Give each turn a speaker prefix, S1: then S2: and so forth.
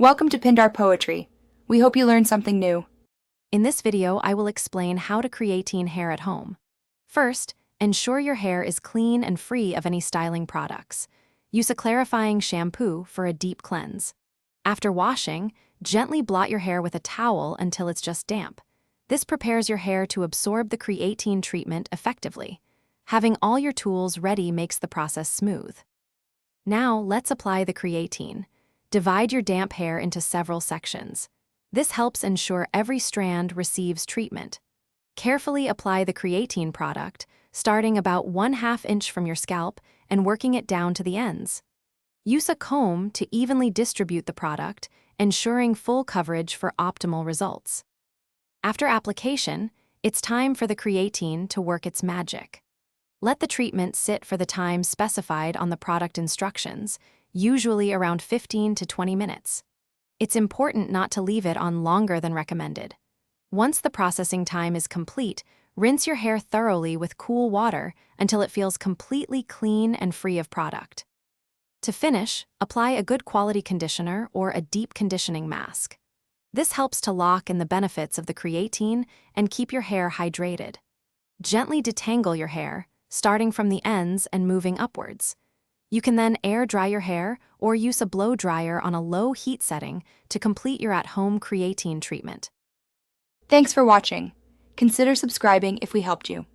S1: Welcome to Pindar Poetry. We hope you learned something new.
S2: In this video, I will explain how to creatine hair at home. First, ensure your hair is clean and free of any styling products. Use a clarifying shampoo for a deep cleanse. After washing, gently blot your hair with a towel until it's just damp. This prepares your hair to absorb the creatine treatment effectively. Having all your tools ready makes the process smooth. Now, let's apply the creatine. Divide your damp hair into several sections. This helps ensure every strand receives treatment. Carefully apply the creatine product, starting about 1/2 inch from your scalp and working it down to the ends. Use a comb to evenly distribute the product, ensuring full coverage for optimal results. After application, it's time for the creatine to work its magic. Let the treatment sit for the time specified on the product instructions, usually around 15 to 20 minutes. It's important not to leave it on longer than recommended. Once the processing time is complete, rinse your hair thoroughly with cool water until it feels completely clean and free of product. To finish, apply a good quality conditioner or a deep conditioning mask. This helps to lock in the benefits of the creatine and keep your hair hydrated. Gently detangle your hair, starting from the ends and moving upwards. You can then air dry your hair or use a blow dryer on a low heat setting to complete your at-home creatine treatment.
S1: Thanks for watching. Consider subscribing if we helped you.